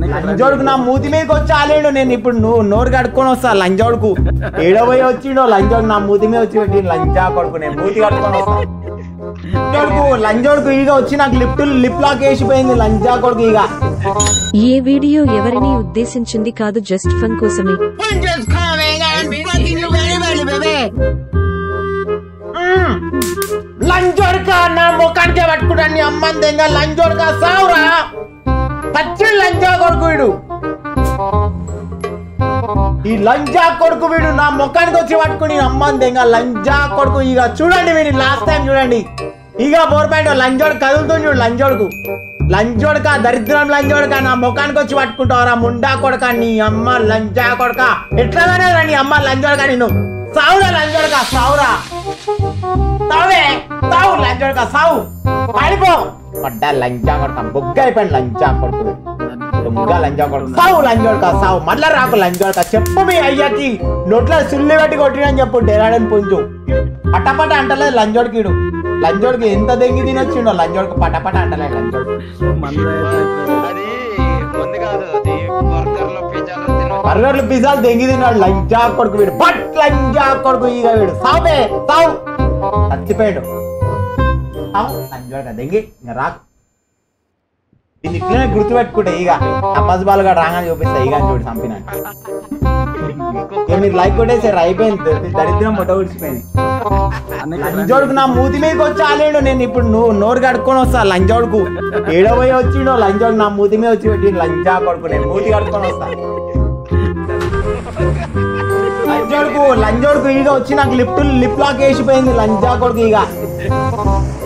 లంజోడుకు నా మూతి మీదకి వచ్చి ఆలేడు. నేను ఇప్పుడు నోరు కడుక్కొని వస్తా లంజోడుకు. ఏడవై వచ్చిండో లంజోడు నా మూతి మీద వచ్చి పెట్టి లంజా కొడుకు నేను మూతి కడుక్కొని వస్తా. లంజోడుకు ఈగ వచ్చి నాకు లిప్ లాక్ వేసిపోయింది లంజా కొడుకు ఈగ. ఏ వీడియో ఎవరిని ఉద్దేశించింది కాదు, జస్ట్ ఫన్ కోసమే. లంజోడుక నా ముఖానికే పట్టుకుంటాను అమ్మని తెంగ. లంజోడుక సావురా పచ్చి లంజా కొడుకు వీడు. ఈ లంజా కొడుకు వీడు నా ముఖానికి వచ్చి పట్టుకుని అమ్మని తెంగ లంజా కొడుకు. ఇక చూడండి వీడి లాస్ట్ టైం చూడండి. ఇక బోర్పాయింట్ లంజోడు కదులుతుంది చూడు. లంజోడుక దరిద్రం లంజోడుక నా ముఖానికి వచ్చి పట్టుకుంటావరా ముండా కొడక. నీ అమ్మ లంజా కొడక ఎట్లాగానే రా నీ అమ్మ లంజోడుక. నేను సావురా లంజోడుక సావురా. సావే సావు లంజోడుక సావు. పడిపో పడ్డా లంజా కొడక. బొగ్గ అయిపోయింది లంజా కొడుకు. లంజా కొడుకు సావు లంజోడుక సావు. మళ్ళా రాకు లంజోడుక. చెప్పు మీ అయ్యకి నోట్లో సుల్లి పెట్టి కొట్టినని చెప్పు. డెరాడని పుంజు పటపట అంటలేదు లంజోడికిడు. లంజోడికి ఎంత దెంగి తినొచ్చిండో లంజోడికి పటపట అంటలేదు లంజోడు. బర్గర్లు పిజ్జాలు దెంగి తిన్నాడు లంజా కొడుకు వీడు. పట్ లంజా కొడుకు ఈగ వీడు. సావే సావు చచ్చిపోయాడు. లంజోడుక దెంగి ఇంకా రాకు. దీన్ని ఇట్లనే గుర్తుపెట్టుకుంటే ఈగ అబ్బాస్ బాలుగా రాగానే చూపిస్తా ఈగ చూడు చంపినా. మీరు లైక్ కొట్టేసారు అయిపోయింది. దరిద్రం మొట్ట ఊడిచిపోయింది. లంజోడుకు నా మూతి మీదకి వచ్చి ఆలేడు. నేను ఇప్పుడు నోరు కడుక్కొని వస్తా లంజోడుకు. ఏడవై వచ్చిండో లంజోడు నా మూతి మీద వచ్చి పెట్టి లంజా కొడుకు నేను మూతి కడుక్కొని వస్తా. లంజోడుకు ఈగ వచ్చి నాకు లిప్ లాక్ వేసిపోయింది లంజా కొడుకు ఈగ.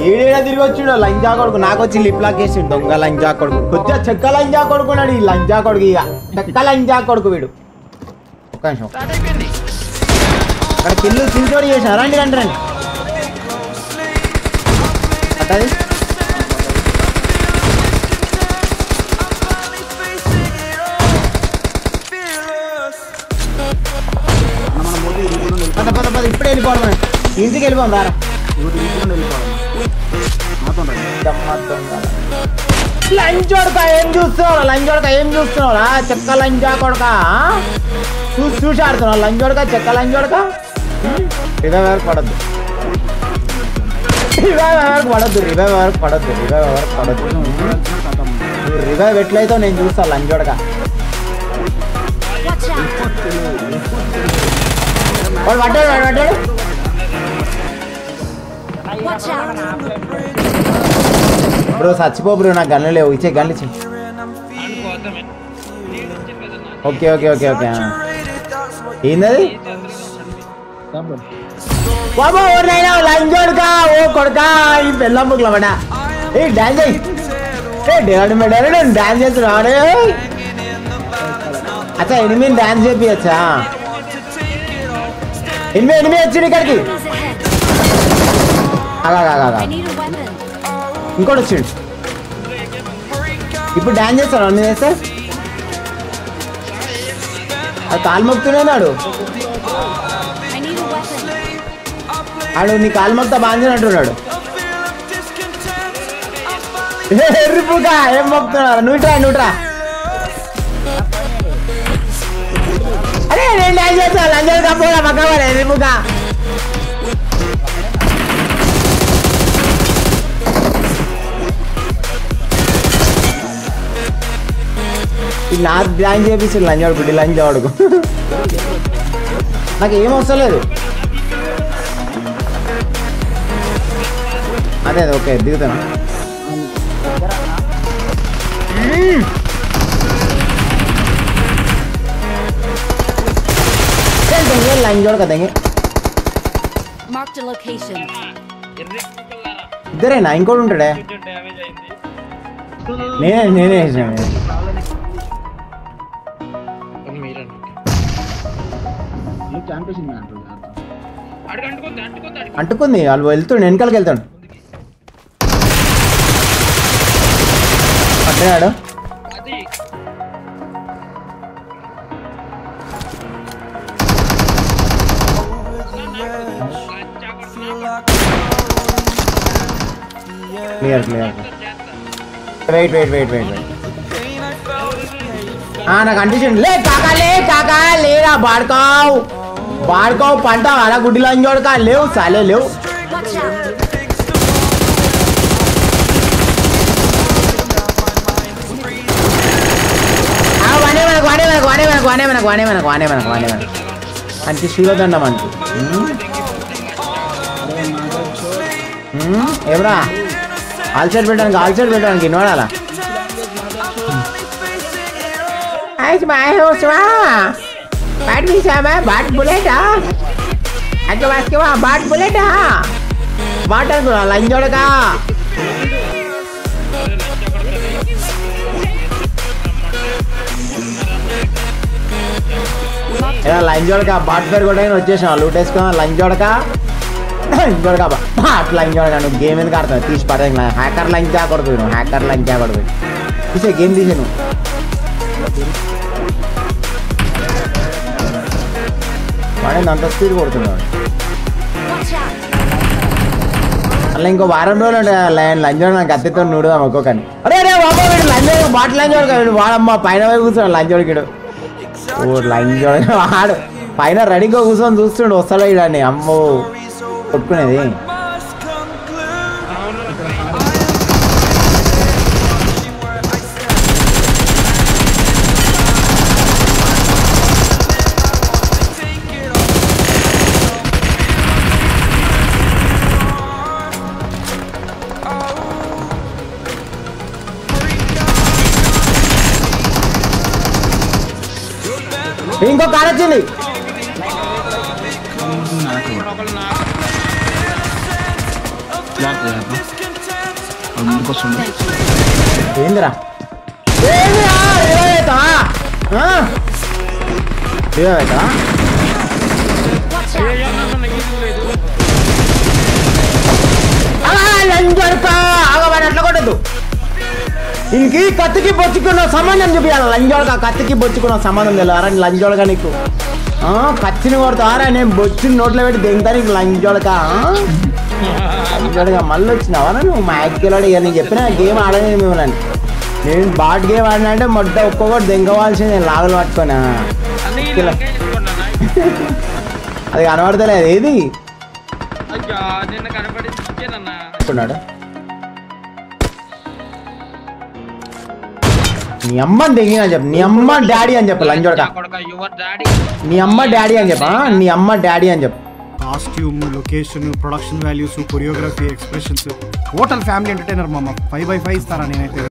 ఏడేడ తిరిగి వచ్చిండో లంజా కొడుకు. నాకు వచ్చి లిప్ లాక్ వేసిండు దొంగ లంజా కొడుకు. కొద్దిగా చెక్క లంజా కొడుకున్నాడు ఈ లంజా కొడుకు ఈగ. చెక్క లంజా కొడుకు వీడు. ఒక్క నిమిషం అక్కడ కిల్లు సించోడి చేసిన రండి రండి రండి. ఇప్పుడే వెళ్ళిపోవాలి మనం. ఇంటికి వెళ్ళిపోం రారా. లంజోడుక ఏం చూస్తున్నావు? లంజోడుక ఏం చూస్తున్నావురా? చెక్క లంజా కొడుక చూసి ఆడుతున్నావు లంజోడుక. చెక్క లంజోడుక రివైవ్ వరకు పడద్దు. రివైవ్ ఎట్లయితే నేను చూస్తా లంజోడుక. వాడు పడ్డాడు. బ్రో చచ్చిపో బ్రో. నాకు గన్లు లేవు. ఇచ్చే గన్లు ఇచ్చే. Okay okay okay okay. ఏందది బాబా? ఓనైనా లంజోడుక ఓ కొడుక ఈ పెళ్ళ ముగ్గుల పడా. ఏ డాన్స్ అయ్యి డాన్స్ చేస్తున్నాడు. అచ్చా ఎనిమిది డాన్స్ చేపియచ్చా? ఎనిమిది వచ్చింది ఇక్కడికి. ఇంకోటి వచ్చిండు. ఇప్పుడు డాన్స్ చేస్తాడు అన్ని చేస్తే. అది కాలు మొక్కుతున్నాడు. ఆడు నీ కాలు మొక్తా బాగా అంటున్నాడు. ఎర్రిపుగా ఏం మొక్కుతున్నాడు? నువ్వుట్రా. అరే నేను డాన్స్ చేస్తాను లంజోడుక పోరా పక్కవాడు ఎర్రిపుగా. నాకు డ్యాన్స్ చేపిస్తుంది లంజోడుకు. లంజోడుకు నాకు ఏం వస్తలేదు. అదే ఓకే దిగుతాను. లంజోడుక దెంగే. ఇద్దరేనా? ఇంకోటి ఉంటాడే. నేనే వేసాను. అంటుకుంది. వాళ్ళు వెళ్తాడు వెనకాలకి వెళ్తాడు. పట్టాడు. క్లియర్. వెయిట్. నాకు అనిపించింది లే కాకా లేరా బాడుకోవు పంట అలా గుడ్డి లంజోడక లేవు సాలే లేవు వానే అంటే శివదండం అంటూ ఎవరా ఆల్సైడ్ పెట్టడానికి నోడాలా బాట్ అనుకున్నా లంజోడకా లంజోడక బాట్ పేరు కూడా వచ్చేసాం లూట్ వేసుకున్నా లంజోడక అట్లా లంజోడక నువ్వు గేమ్ ఎందుకు ఆడుతున్నావు తీసి పడదు హ్యాకర్ లంచా కొడుకు తీసే గేమ్ తీసే నువ్వు వాడేది అంత స్పీడ్ కొడుతున్నాడు అలా ఇంకో వారం రోజులు లంజోడ నాకు అత్తెతో నూడుదాం ఒక్కొక్కని అరే బాబా వీడు లంజోడ బాట్ లంజోడక వీడు వాడమ్మా పైన వైపు కూర్చున్నాడు లంజోడికిడు లంజోడ వాడు పైన రెడీగా కూర్చొని చూస్తుండు వస్తాడు ఇడాన్ని అమ్మో కొట్టుకునేది ఇంకో కార్ వచ్చింది ఏందిరా అట్లా కొట్టద్దు ఇంకీ కత్తికి బొచ్చుకున్న సంబంధం చూపించాలి లంజోడక కత్తికి బొచ్చుకున్న సంబంధం తెలియరా లంజోడక నీకు కత్తిని కొడతారా నేను బొచ్చుని నోట్లో పెట్టి దెంగతా నీకు లంజోడక మళ్ళీ వచ్చినావా నువ్వు మ్యాచ్కెళ్ళాడు ఇక నేను చెప్పిన గేమ్ ఆడలేదు మిమ్మల్ని నేను బాట్ గేమ్ ఆడినా అంటే మొట్ట ఒక్కొక్కటి దెంగవాల్సింది నేను లాగలు పట్టుకోనా అది కనబడతలేదు ఏది అనుకున్నాడు నీ అమ్మ దెంగిన చెప్పు నీ అమ్మ డాడీ అని చెప్పు లంజోడక నీ అమ్మ డాడీ అని చెప్పా నీ అమ్మ డాడీ అని చెప్పు costume location production values choreography expressions total family entertainer మామ 5/5 ఇస్తారా నేనైతే